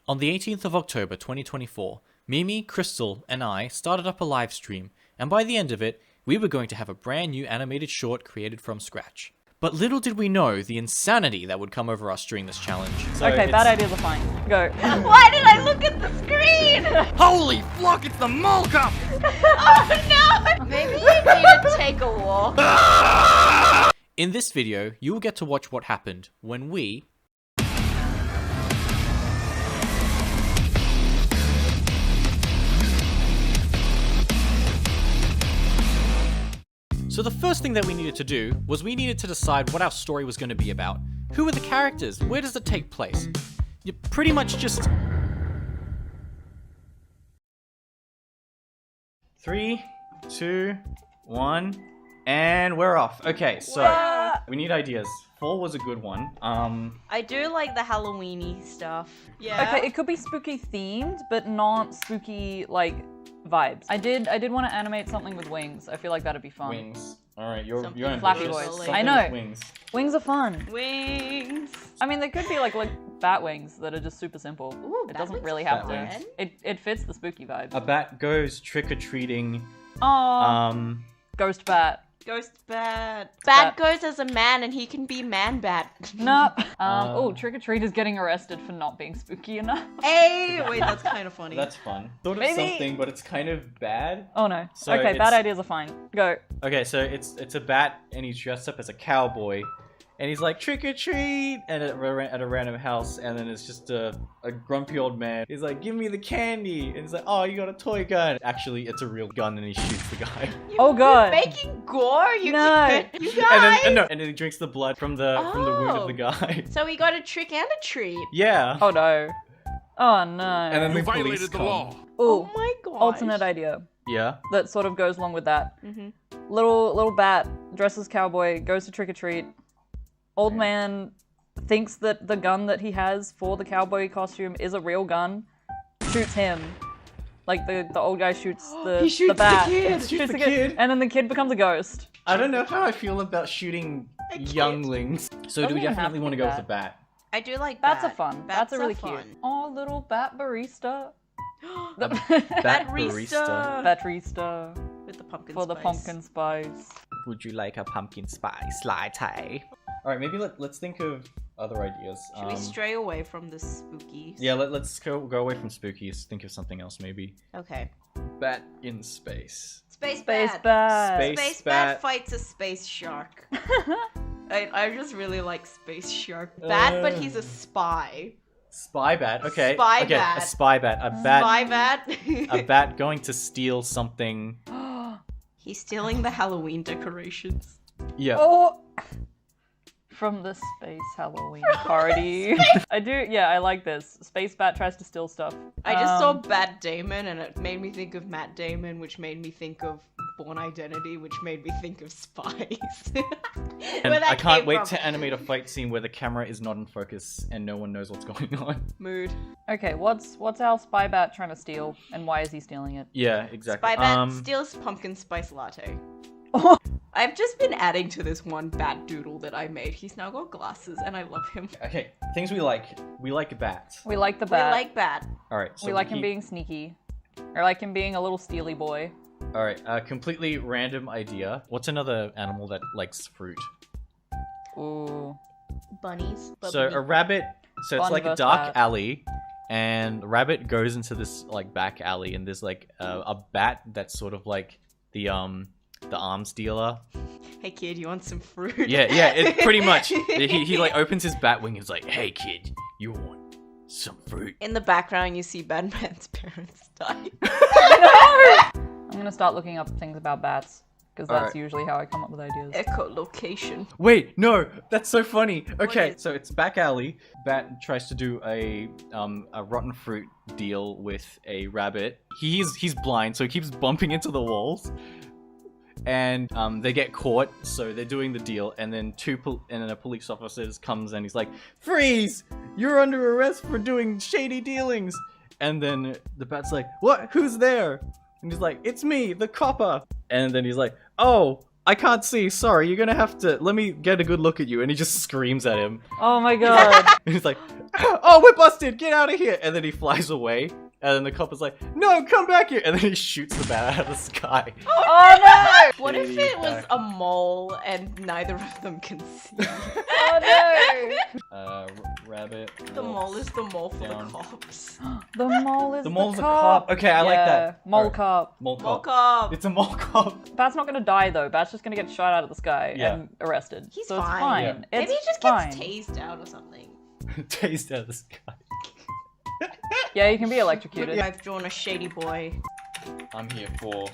On the 18th of October 2024, Mimi, Crystal, and I started up a live stream, and by the end of it, we were going to have a brand new animated short created from scratch. But little did we know the insanity that would come over us during this challenge. So Okay, bad ideas are fine. Go. Why did I look at the screen? Holy fuck, it's the mole cop! Oh no! Maybe you need to take a walk. In this video, you will get to watch what happened when we... So the first thing that we needed to do was we needed to decide what our story was going to be about. Who are the characters? Where does it take place? You pretty much just... 3, 2, 1, and we're off. Okay, so we need ideas. 4 was a good one. I do like the Halloweeny stuff. Yeah. Okay, it could be spooky themed, but not spooky like vibes. I did want to animate something with wings. I feel like that'd be fun. Wings. All right, you're Something Flappy ambitious. boys. Something I know. with wings. Wings are fun. Wings. I mean, they could be like bat wings that are just super simple. Ooh, It bat doesn't wings really are have fun. wings. It fits the spooky vibe. A bat goes trick-or-treating. Oh, ghost bat. Ghost Bat. Bat. Bat goes as a man and he can be man bat. Nope. Oh, Trick or Treat is getting arrested for not being spooky enough. Hey! Wait, that's kind of funny. That's fun. Thought of Maybe- something, but it's kind of bad. Oh no. So Okay, bad it's- ideas are fine. Go. Okay, so it's a bat, and he's dressed up as a cowboy, and he's like trick or treat, and at a random house, and then it's just a grumpy old man. He's like, give me the candy, and he's like, oh, you got a toy gun. Actually, it's a real gun, and he shoots the guy. Oh god. You're making gore? You No. You guys! and then he drinks the blood from the wound of the guy. So we got a trick and a treat. Yeah. Oh no. Oh no. And then You the police violated the come. law. Oh Ooh, my god. alternate idea Yeah. that sort of goes along with that. Mm-hmm. Little bat dresses cowboy, goes to trick or treat. Old man thinks that the gun that he has for the cowboy costume is a real gun. Shoots him. Like the old guy shoots the He shoots the bat. kid. Shoots the kid. And then the kid becomes a ghost. I don't know how I feel about shooting A kid. younglings. So do Doesn't we even have definitely to want to be go with that. the bat? I do like Bats bat. are fun. Bats Bats are really fun. cute. Oh, little bat barista. Bat Bat barista. Barista With the pumpkin for the spice. pumpkin spice. Would you like a pumpkin spice latte? Alright, maybe let's think of other ideas. Should we stray away from the spooky? Yeah, let's go away from spookies. Think of something else, maybe. Okay. Bat in space. Space Space bat. bat. Space bat fights a space shark. I just really like Space Shark. Bat, but he's a spy. Spy bat. Okay. Spy okay. bat. A spy bat. A bat. Spy bat. A bat going to steal something. He's stealing the Halloween decorations. Yeah. Oh! From the space Halloween party. I like this. Space Bat tries to steal stuff. I just saw Bat Damon and it made me think of Matt Damon, which made me think of Born Identity, which made me think of Spies. And I can't wait to animate a fight scene where the camera is not in focus and no one knows what's going on. Mood. Okay, what's our Spy Bat trying to steal, and why is he stealing it? Yeah, exactly. Spy Bat steals pumpkin spice latte. I've just been adding to this one bat doodle that I made. He's now got glasses and I love him. Okay, things we like. We like bats. We like the bat. We like Bat. Alright, so we like him being sneaky. Or like him being a little steely boy. Alright, completely random idea. What's another animal that likes fruit? Ooh. Bunnies. So a rabbit, so it's Bunny like a versus dark bat. alley, and the rabbit goes into this like back alley, and there's like a bat that's sort of like the arms dealer. Hey kid, you want some fruit? Yeah, it pretty much. He like opens his bat wing and is like, hey kid, you want some fruit? In the background, you see Batman's parents die. I'm gonna start looking up things about bats, because that's Alright. usually how I come up with ideas. Echolocation. Wait, no, that's so funny. Okay, is- so it's back alley. Bat tries to do a rotten fruit deal with a rabbit. He's blind, so he keeps bumping into the walls. And they get caught, so they're doing the deal, and then and then a police officer comes and he's like, freeze! You're under arrest for doing shady dealings! And then the bat's like, what? Who's there? And he's like, it's me, the copper! And then he's like, oh, I can't see, sorry, you're gonna have to, let me get a good look at you. And he just screams at him. Oh my god. And he's like, oh, we're busted, get out of here. And then he flies away. And then the cop is like, no, come back here. And then he shoots the bat out of the sky. Oh no! What if it was a mole and neither of them can see? Oh Rabbit. The mole is the mole for Down. the cops. no! The mole is The mole's a cop. cop. Okay, I like that. Mole Alright. cop. Mole Mole cop. cop. It's a mole cop. Bat's not gonna die though. Bat's just gonna get shot out of the sky Yeah. and arrested. He's so fine. it's fine. Yeah. It's Maybe he just fine. gets tased out or something. Taste out of the sky. Yeah, you can be electrocuted. I've drawn a shady boy. I'm here for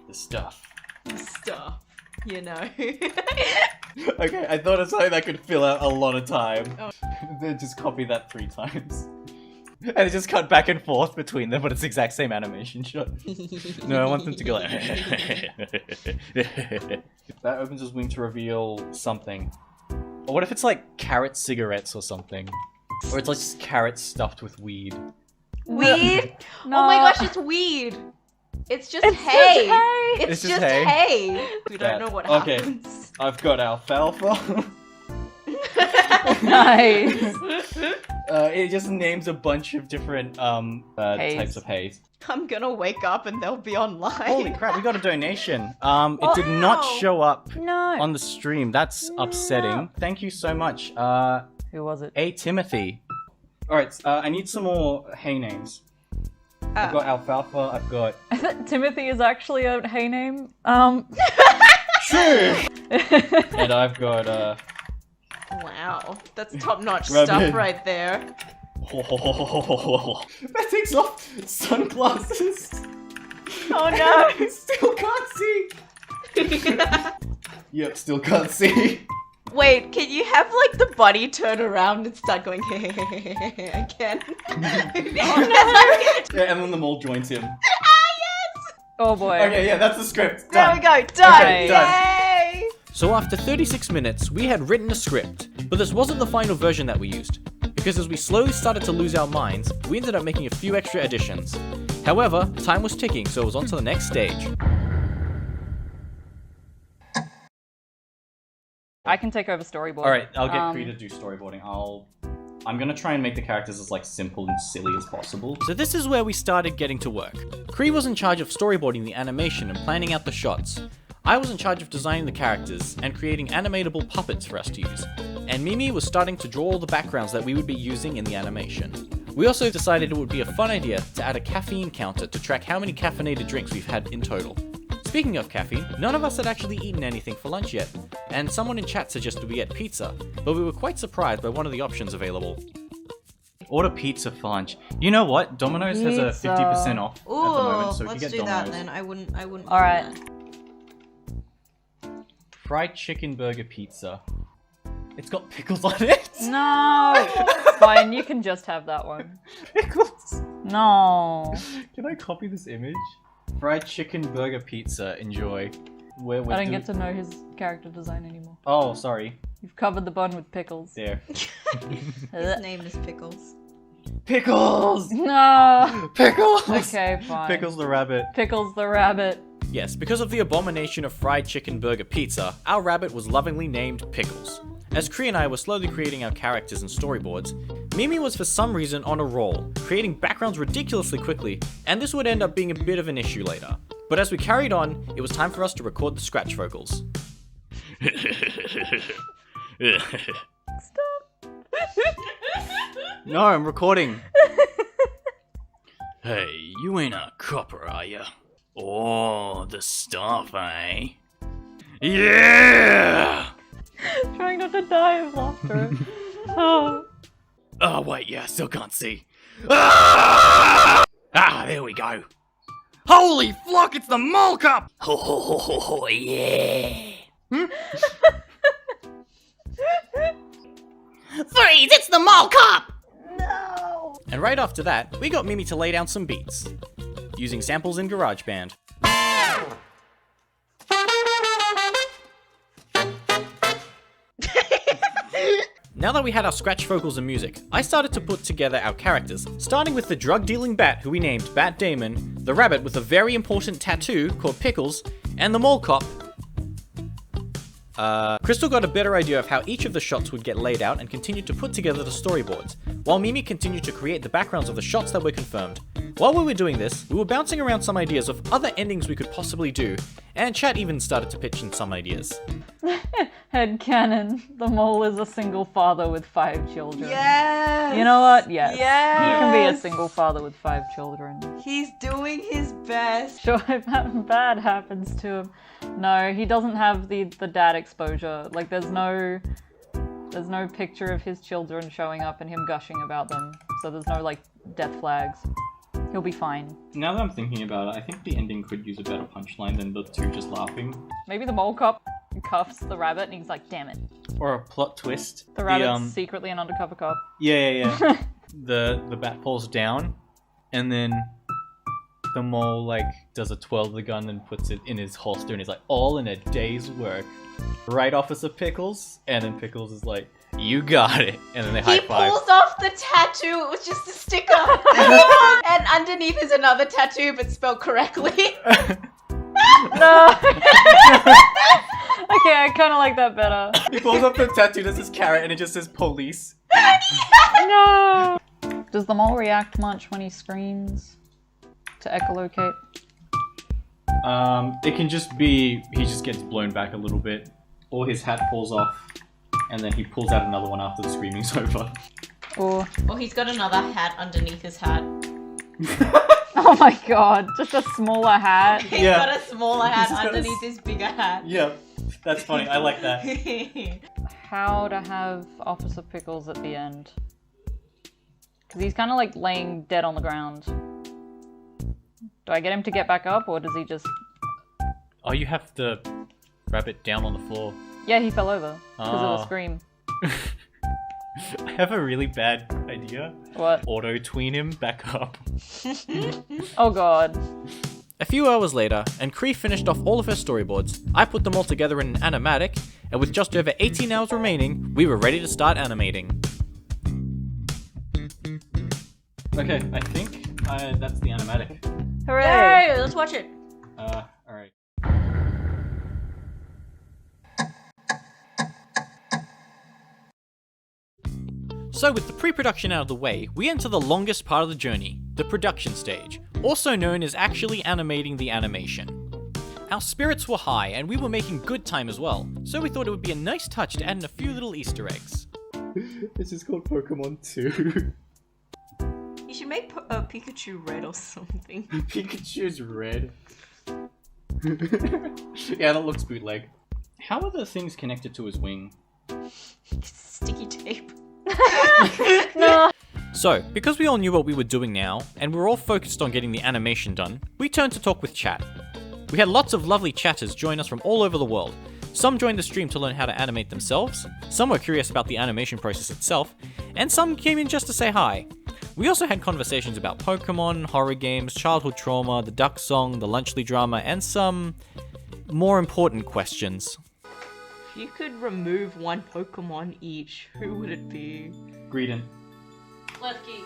the stuff. Stuff, you know. Okay, I thought of something that could fill out a lot of time. Oh. Then just copy that 3 times. And it just cut back and forth between them, but it's the exact same animation shot. No, I want them to go like... That opens his wing to reveal something. Or what if it's like carrot cigarettes or something? Or it's like just carrots stuffed with weed. Weed? No. Oh my gosh, it's weed. It's just It's hay. just hay. It's just just hay. hay. We That- don't know what okay. happens. I've got alfalfa. Nice. It just names a bunch of different Haze. types of haze. I'm gonna wake up and they'll be online. Holy crap, we got a donation. It did not Wow. show up No. on the stream. That's upsetting. Thank you so much. Who was it? A Timothy. Alright, I need some more hay names. I've got alfalfa, I've got... Timothy is actually a hay name. True! And I've got, Wow, that's top-notch Rabbit. stuff right there. That takes off sunglasses. Oh no! Still can't see. Yep, still can't see. Wait, can you have like the buddy turn around and start going again? Yeah, and then the mole joins him. Oh boy. Okay, yeah, that's the script. There Done. we go, done! Okay, done. Yay! So after 36 minutes, we had written a script, but this wasn't the final version that we used, because as we slowly started to lose our minds, we ended up making a few extra additions. However, time was ticking, so it was on to the next stage. I can take over storyboard. Alright, I'll get Kree to do storyboarding. I'm gonna try and make the characters as like simple and silly as possible. So this is where we started getting to work. Kree was in charge of storyboarding the animation and planning out the shots. I was in charge of designing the characters and creating animatable puppets for us to use. And Mimi was starting to draw all the backgrounds that we would be using in the animation. We also decided it would be a fun idea to add a caffeine counter to track how many caffeinated drinks we've had in total. Speaking of caffeine, none of us had actually eaten anything for lunch yet, and someone in chat suggested we get pizza, but we were quite surprised by one of the options available. Order pizza for lunch. You know what? Domino's has a Pizza. 50% off at the moment, so Ooh, we let's can do get that Domino's. then. I wouldn't Alright. mind that. Fried chicken burger pizza. It's got pickles on it. No. Fine, you can just have that one. Pickles. No. Can I copy this image? Fried chicken burger pizza. Enjoy. I don't get to know his character design anymore. Oh, sorry. You've covered the bun with pickles. There. His name is Pickles. Pickles. No. Pickles. Okay, fine. Pickles the rabbit. Pickles the rabbit. Yes, because of the abomination of fried chicken burger pizza, our rabbit was lovingly named Pickles. As Kree and I were slowly creating our characters and storyboards, Mimi was for some reason on a roll, creating backgrounds ridiculously quickly, and this would end up being a bit of an issue later. But as we carried on, it was time for us to record the scratch vocals. No, I'm recording. Hey, you ain't a copper, are ya? Oh, the stuff, eh? Yeah! Trying not to die of laughter. Oh. Oh, wait, yeah, still can't see. Ah! Ah, there we go. Holy flock, it's the mole cup! Ho ho ho ho ho, yeah! Freeze, it's the mole cup! No! And right after that, we got Mimi to lay down some beats, using samples in GarageBand. Now that we had our scratch vocals and music, I started to put together our characters, starting with the drug-dealing bat who we named Bat Damon, the rabbit with a very important tattoo called Pickles, and the mole cop Crystal got a better idea of how each of the shots would get laid out and continued to put together the storyboards, while Mimi continued to create the backgrounds of the shots that were confirmed. While we were doing this, we were bouncing around some ideas of other endings we could possibly do, and chat even started to pitch in some ideas. Headcanon. The mole is a single father with 5 children. Yes! You know what? Yes. Yes! He can be a single father with 5 children. He's doing his best. Sure, if something bad happens to him. No, he doesn't have the dad exposure. Like, there's no picture of his children showing up and him gushing about them. So there's no, like, death flags. He'll be fine. Now that I'm thinking about it, I think the ending could use a better punchline than the two just laughing. Maybe the mole cop cuffs the rabbit and he's like, damn it. Or a plot twist. The rabbit's secretly an undercover cop. Yeah. The bat falls down, and then the mole, like, does a twirl of the gun and puts it in his holster, and he's like, all in a day's work. Right, Officer Pickles? And then Pickles is like, you got it. And then they high He five. pulls off the tattoo. It was just a sticker. And underneath is another tattoo, but spelled correctly. No! Okay, I kind of like that better. He pulls up the tattoo, there's this carrot, and it just says police. No! Does the mole react much when he screams to echolocate? It can just be, he just gets blown back a little bit, or his hat falls off, and then he pulls out another one after the screaming's over. Or... Or he's got another hat underneath his hat. Oh my god, just a smaller hat. He's Yeah. got a smaller hat He's got underneath his bigger hat. Yeah, that's funny, I like that. How to have Officer Pickles at the end. Because he's kind of like laying dead on the ground. Do I get him to get back up, or does he just... Oh, you have the rabbit down on the floor. Yeah, he fell over because of Oh. the scream. I have a really bad idea. What? Auto-tween him back up. Oh god. A few hours later, and Cree finished off all of her storyboards, I put them all together in an animatic, and with just over 18 hours remaining, we were ready to start animating. Okay, I think that's the animatic. Hooray! Yay, let's watch it. Alright. So with the pre-production out of the way, we enter the longest part of the journey, the production stage, also known as actually animating the animation. Our spirits were high, and we were making good time as well, so we thought it would be a nice touch to add in a few little Easter eggs. This is called Pokemon 2. You should make Pikachu red or something. Pikachu's red. Yeah, that looks bootleg. How are the things connected to his wing? Sticky tape. No. So, because we all knew what we were doing now, and we were all focused on getting the animation done, we turned to talk with chat. We had lots of lovely chatters join us from all over the world. Some joined the stream to learn how to animate themselves, some were curious about the animation process itself, and some came in just to say hi. We also had conversations about Pokemon, horror games, childhood trauma, the duck song, the Lunchly drama, and some more important questions. If you could remove one Pokemon each, who would it be? Greedent. Left key.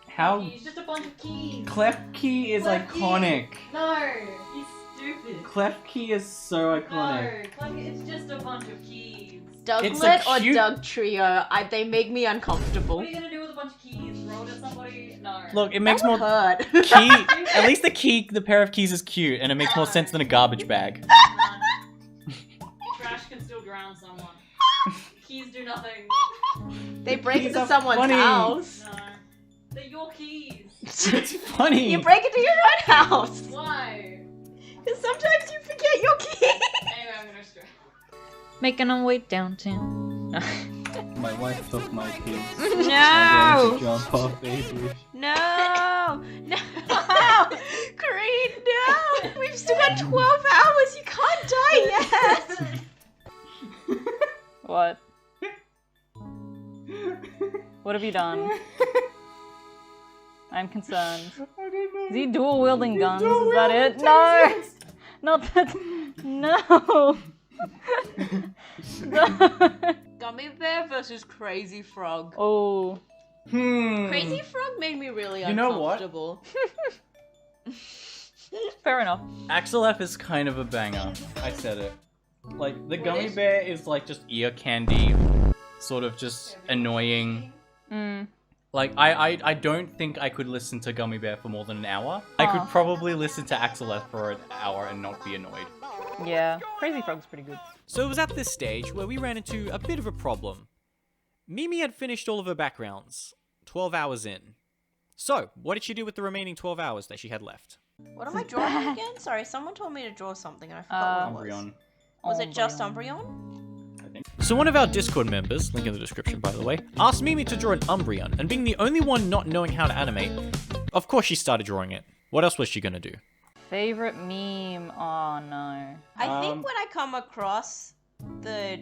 How? It's just a bunch of keys. Klefki is Klefki. iconic. No, he's stupid. Klefki is so iconic. It's just a bunch of keys. It's Douglet a or cute- Doug Trio? They make me uncomfortable. What are you gonna do with a bunch of keys? Throw it at somebody? No. Look, it makes That more would hurt. key. At least the pair of keys is cute, and it makes more sense than a garbage bag. Trash can still drown someone. Keys do nothing. They break Keys into are someone's funny. house. No. They're your keys. It's funny. You break into your own house. Why? Because sometimes you forget your key. Anyway, I'm gonna straight. Making our way downtown. My wife took my keys. No. Jump off, baby. No. No. Creed, no. We've still got 12 hours. You can't die yet. What? What have you done? I'm concerned. I don't know. Is he dual wielding guns? Is that it? No! Not that. No! No. Gummy Bear versus Crazy Frog. Oh. Crazy Frog made me really You know what? uncomfortable. Fair enough. Axel F is kind of a banger. I said it. Like, the What gummy is- bear is like just ear candy, sort of just annoying. Mm. Like, I don't think I could listen to Gummy Bear for more than an hour. I Aw. could probably listen to Axel for an hour and not be annoyed. Yeah, Crazy Frog's pretty good. So it was at this stage where we ran into a bit of a problem. Mimi had finished all of her backgrounds, 12 hours in. So, what did she do with the remaining 12 hours that she had left? What am I drawing again? Sorry, someone told me to draw something and I forgot what it was. Umbreon, Was it just Umbreon. Umbreon? I think. So one of our Discord members, link in the description by the way, asked Mimi to draw an Umbreon, and being the only one not knowing how to animate, of course she started drawing it. What else was she gonna do? Favorite meme? Oh no. I think when I come across the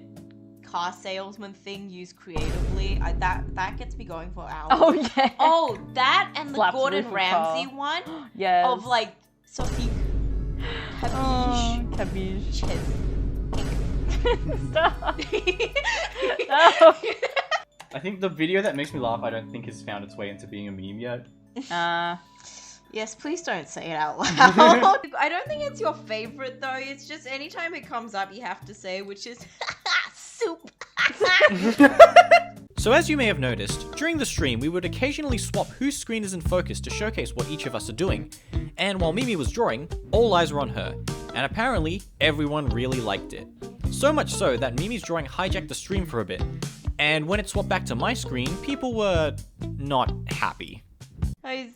car salesman thing used creatively, that gets me going for hours. Oh yeah. Oh, that and the Slaps the Gordon roof of Ramsay car. one Yes. of like saucy Oh, capiche. capiche. Chiz. Stop. No. I think the video that makes me laugh, I don't think has found its way into being a meme yet. Yes, please don't say it out loud. I don't think it's your favorite though. It's just anytime it comes up, you have to say, which is soup. So as you may have noticed, during the stream we would occasionally swap whose screen is in focus to showcase what each of us are doing. And while Mimi was drawing, all eyes were on her. And apparently, everyone really liked it. So much so that Mimi's drawing hijacked the stream for a bit. And when it swapped back to my screen, people were not happy. I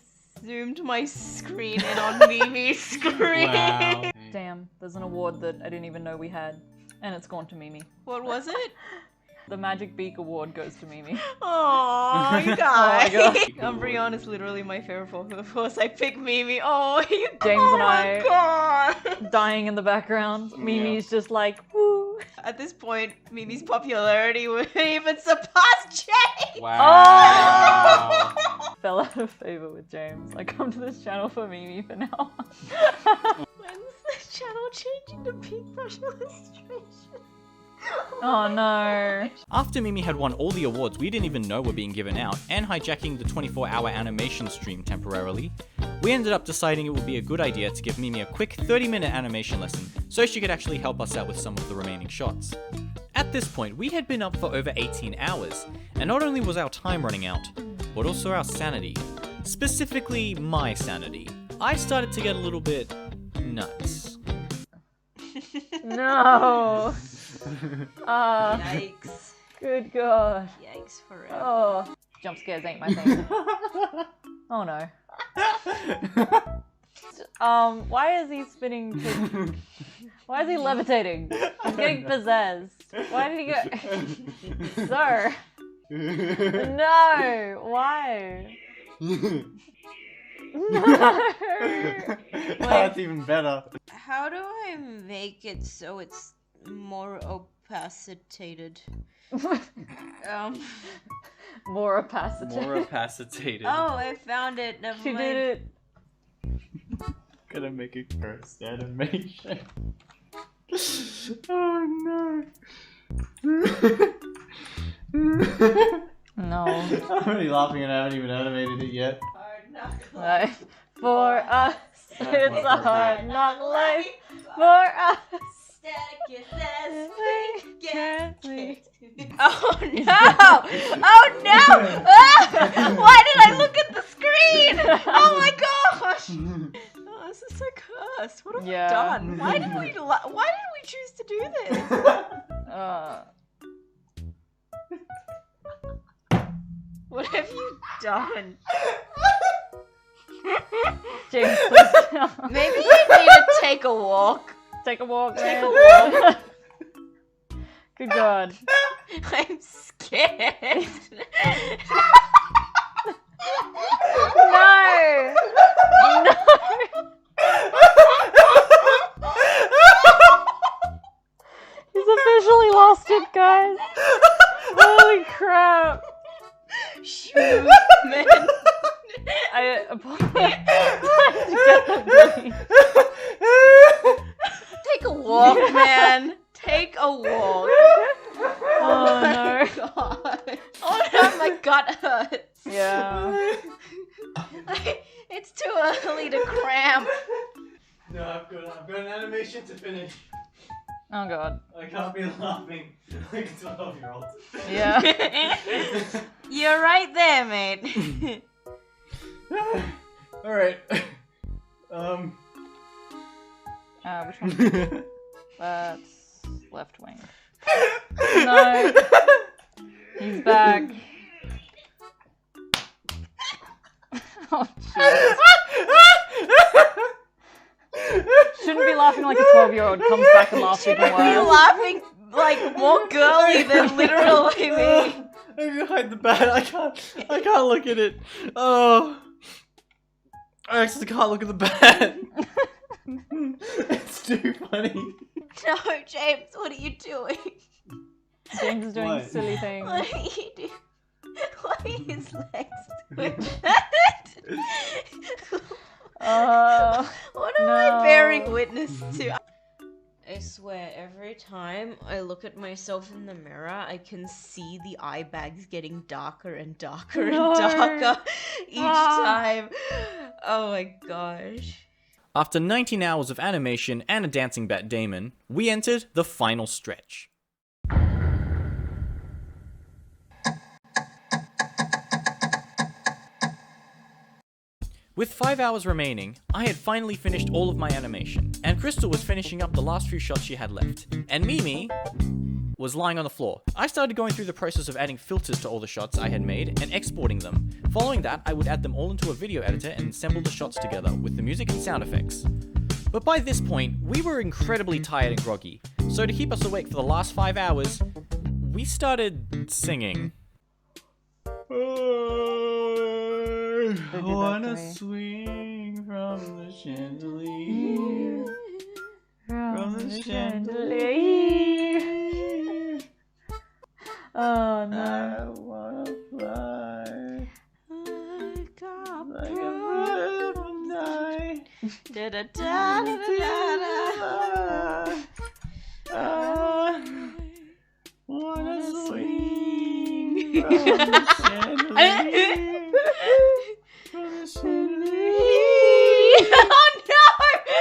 zoomed my screen in on Mimi's screen. Wow. Damn, there's an award that I didn't even know we had, and it's gone to Mimi. What was it? The Magic Beak Award goes to Mimi. Oh, you my guys. God. Umbreon is literally my favorite Pokemon. Of course, I pick Mimi. Oh, you James oh and my I- God. Dying in the background. Mimi's just like, woo. At this point, Mimi's popularity would even surpass Jay. Wow. Fell out of favor with James. I come to this channel for Mimi for now. When's the channel changing to Paintbrush Illustration? Oh no. After Mimi had won all the awards we didn't even know were being given out, and hijacking the 24-hour animation stream temporarily, we ended up deciding it would be a good idea to give Mimi a quick 30-minute animation lesson so she could actually help us out with some of the remaining shots. At this point, we had been up for over 18 hours, and not only was our time running out, but also our sanity. Specifically, my sanity. I started to get a little bit nuts. No. Yikes. Good God. Yikes for real. Oh. Jump scares ain't my thing. Oh no. Why is he spinning? Why is he levitating? He's getting possessed. Why did he go? Sir. No. Why? No. That's even better. How do I make it so it's more opacitated? More opacity. More opacitated. Oh, I found it. Never She mind. did it. Gonna make a cursed animation. Oh no. No. I'm already laughing and I haven't even animated it yet. Hard knock Life for us, it's a hard knock life for us. Static is We as can't leave. Oh no! Oh no! Ah! Why did I look at the screen? Oh my gosh! Oh, this is so cursed. What have Yeah. we done? Why did we choose to do this? What have you done? James, please stop. Maybe you need to take a walk. Take a walk, Take man. a walk. Good God. I'm scared. No! No! He's officially lost it, guys. Holy crap. Shoot, man. I apologize. Get the beat. Take a walk, man. Take a walk. Oh no. God. Oh no, my gut hurts. Yeah. It's too early to cramp. No, I've got an animation to finish. Oh god. I can't be laughing like a 12-year-old. Yeah. You're right there, mate. Alright. Which one? That's left wing. No. He's back. Oh, jeez. Shouldn't be laughing like a 12-year-old comes back and laughs even You're worse. laughing like more girly than literally me. I can hide the bat. I can't look at it. Oh. I actually can't look at the bat. It's too funny. No, James, what are you doing? James is doing What? silly things. What are you doing? Why are his legs doing Uh, What am no. I bearing witness to? I swear, every time I look at myself in the mirror, I can see the eye bags getting darker and darker No. and darker each Ah. time. Oh my gosh. After 19 hours of animation and a dancing bat Damon, we entered the final stretch. With 5 hours remaining, I had finally finished all of my animation, and Crystal was finishing up the last few shots she had left, and Mimi was lying on the floor. I started going through the process of adding filters to all the shots I had made and exporting them. Following that, I would add them all into a video editor and assemble the shots together with the music and sound effects. But by this point, we were incredibly tired and groggy, so to keep us awake for the last 5 hours, we started singing. I wanna swing from the chandelier. From the chandelier. Oh no. I wanna fly like a butterfly. I wanna swing from the chandelier. From the chandelier. Oh no!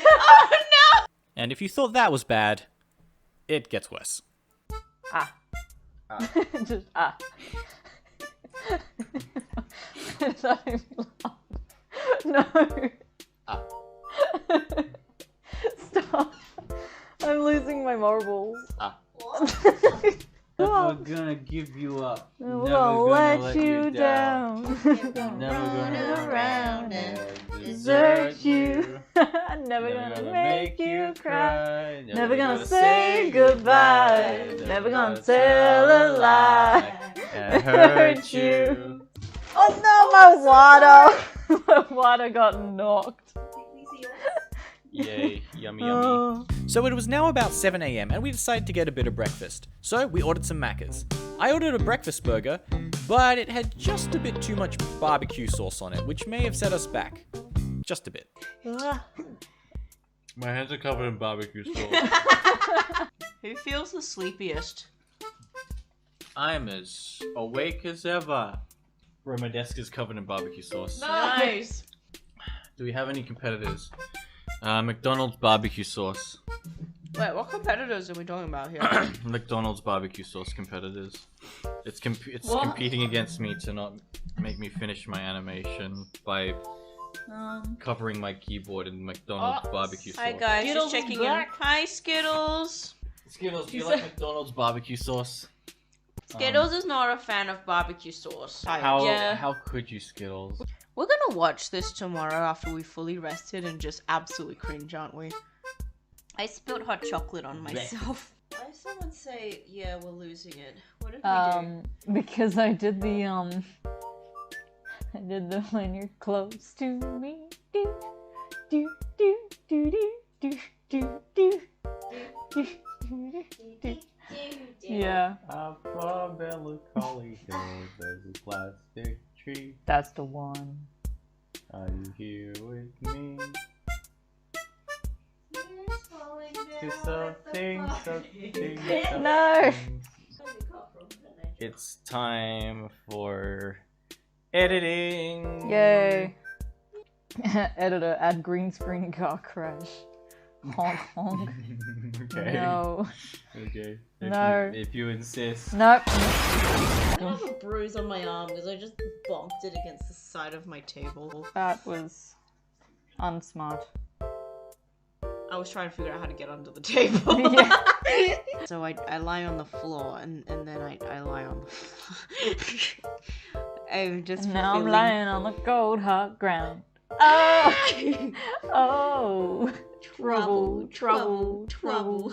Oh no! And if you thought that was bad, it gets worse. Ah. Just ah. That made me laugh. No. Ah. Stop. I'm losing my marbles. Ah. Oh. Never gonna give you up. We'll Never gonna let you down. Never gonna around and Desert you. Never gonna make you cry. Never gonna say goodbye. Never gonna tell a lie. and hurt you. Oh no, my water! My water got knocked. Yay, yummy, yummy. Oh. So it was now about 7 AM and we decided to get a bit of breakfast. So we ordered some Maccas. I ordered a breakfast burger, but it had just a bit too much barbecue sauce on it, which may have set us back. Just a bit. My hands are covered in barbecue sauce. Who feels the sleepiest? I'm as awake as ever. Bro, my desk is covered in barbecue sauce. Nice. Do we have any competitors? McDonald's barbecue sauce. Wait, what competitors are we talking about here? McDonald's barbecue sauce competitors. It's What? competing against me to not make me finish my animation by covering my keyboard in McDonald's barbecue sauce. Hi guys, Skittles just checking is back. in. Hi Skittles. Skittles, do you like McDonald's barbecue sauce? Skittles is not a fan of barbecue sauce. How could you, Skittles? We're gonna watch this tomorrow after we fully rested and just absolutely cringe, aren't we? I spilled hot chocolate on myself. Why did someone say, yeah, we're losing it? What did we do? Because I did the when you're close to me. Do do do do do do do do do do. Yeah. Up a melancholy hill, there's a plastic tree. That's the one. Are you here with me? To something. No. It's time for editing. Yay. Editor, add green screen car crash. Honk honk. Okay. No. Okay. No. If you insist. Nope. I have a bruise on my arm because I just bumped it against the side of my table. That was unsmart. I was trying to figure out how to get under the table. Yeah. So I lie on the floor and then I lie on the floor. I'm just Now I'm feeling- lying on the cold hard ground. Oh! Oh! Trouble, trouble, trouble.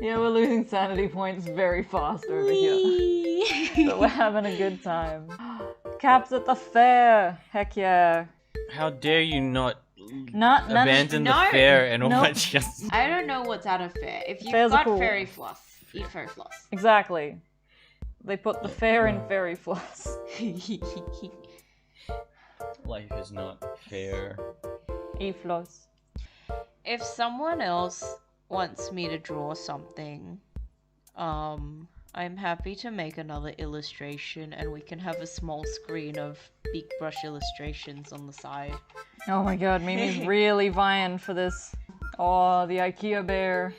Yeah, we're losing sanity points very fast over here. But we're having a good time. Caps at the fair! Heck yeah. How dare you not Not abandon the no, fair and no. watch us? I don't know what's at a fair. If you've Fairs are got cool. fairy floss, eat fairy floss. Exactly. They put the fair in fairy floss. Life is not fair. E-floss. If someone else wants me to draw something, I'm happy to make another illustration and we can have a small screen of big brush illustrations on the side. Oh my god, Mimi's really vying for this. Oh, the IKEA bear.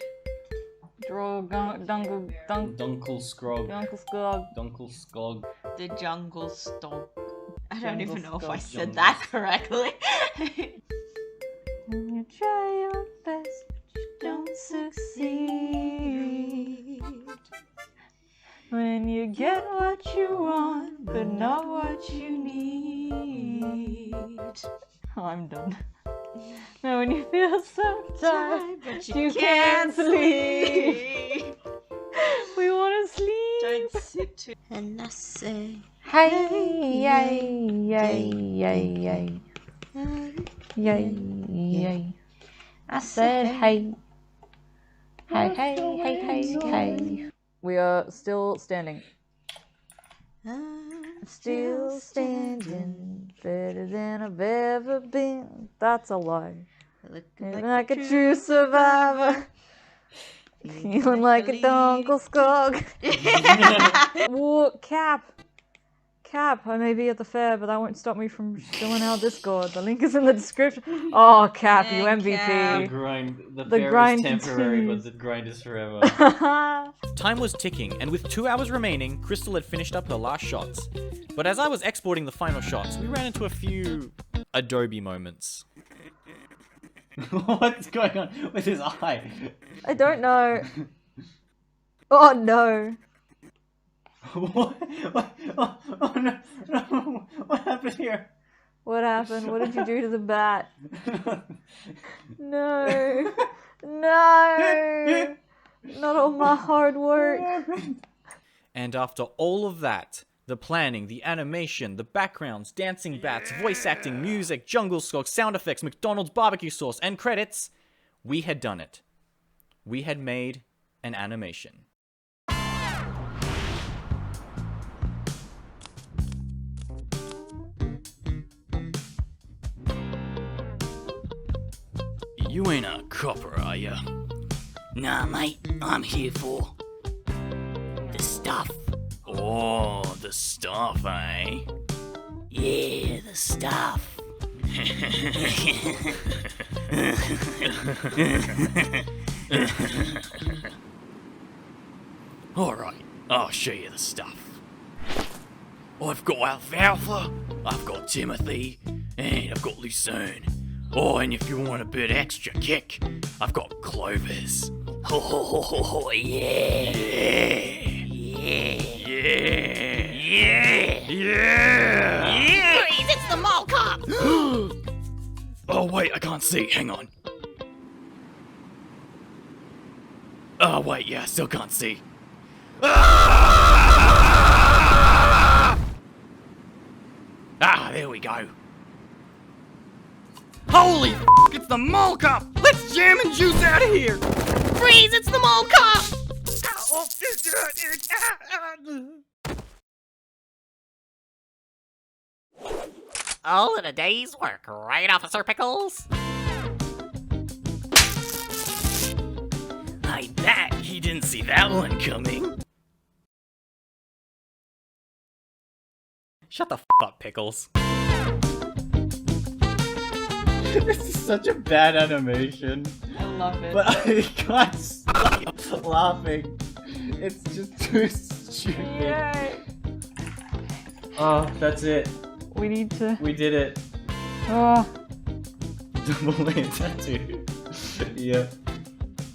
Draw Dunkel Dunkel Scrog. Skog. Dunkel Skog. The jungle stomp. I don't Jungle even know if I stomp. said that correctly. You try your best, but you don't succeed. When you get what you want, but not what you need. Oh, I'm done. Now when you feel so tired, but you can't sleep. We wanna sleep. Don't sit too. And I say, Hey, yay, yay, yay, yay. Yay, yay. I said hey. Hey, hey, hey, hey, hey. We are still standing. Still standing, better than I've ever been. That's a lie. looking Like a true survivor. Feeling like a Dunkel Skog. Whoa, Cap, I may be at the fair, but that won't stop me from filling out Discord. The link is in the description. Oh, Cap, you Yeah, The MVP. grind. The The fair grind is temporary, continues. but the grind is forever. Time was ticking, and with 2 hours remaining, Crystal had finished up her last shots. But as I was exporting the final shots, we ran into a few Adobe moments. What's going on with his eye? I don't know. Oh no. What? Oh no, no! What happened here? What happened? What did you do to the bat? No. No. Not all my hard work. And after all of that, the planning, the animation, the backgrounds, dancing bats, voice acting, music, jungle skog, sound effects, McDonald's barbecue sauce, and credits, we had done it. We had made an animation. You ain't a copper, are ya? Nah, mate, I'm here for the stuff. Oh, the stuff, eh? Yeah, the stuff. Alright, I'll show you the stuff. I've got Alfalfa, I've got Timothy, and I've got Lucerne. Oh, and if you want a bit extra kick, I've got Clovers. Oh, yeah. Yeah! Yeah. Yeah! Yeah. Yeah! Freeze, it's the mall cop. Oh, wait, I can't see. Hang on. Oh, wait, yeah, I still can't see. Ah, there we go. Holy f***, it's the mall cop! Let's jam and juice out of here! Freeze, it's the mall cop. All in a day's work, right, Officer Pickles? I bet he didn't see that one coming. Shut the f*** up, Pickles. This is such a bad animation. I love it. But I can't stop laughing. It's just too stupid. Yay! Oh, that's it. We need to. We did it. Oh. Double layer tattoo. Yep.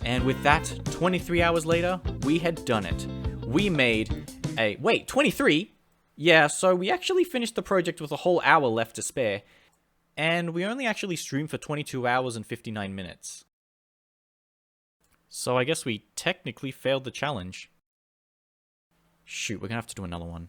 And with that, 23 hours later, we had done it. We made a... Wait, 23? Yeah, so we actually finished the project with a whole hour left to spare. And we only actually streamed for 22 hours and 59 minutes. So I guess we technically failed the challenge. Shoot, we're gonna have to do another one.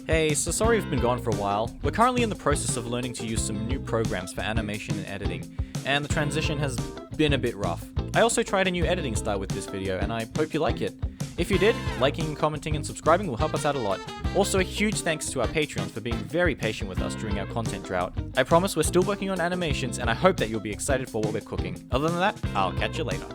Hey, so sorry we've been gone for a while. We're currently in the process of learning to use some new programs for animation and editing, and the transition has been a bit rough. I also tried a new editing style with this video, and I hope you like it. If you did, liking, commenting, and subscribing will help us out a lot. Also, a huge thanks to our Patreons for being very patient with us during our content drought. I promise we're still working on animations, and I hope that you'll be excited for what we're cooking. Other than that, I'll catch you later.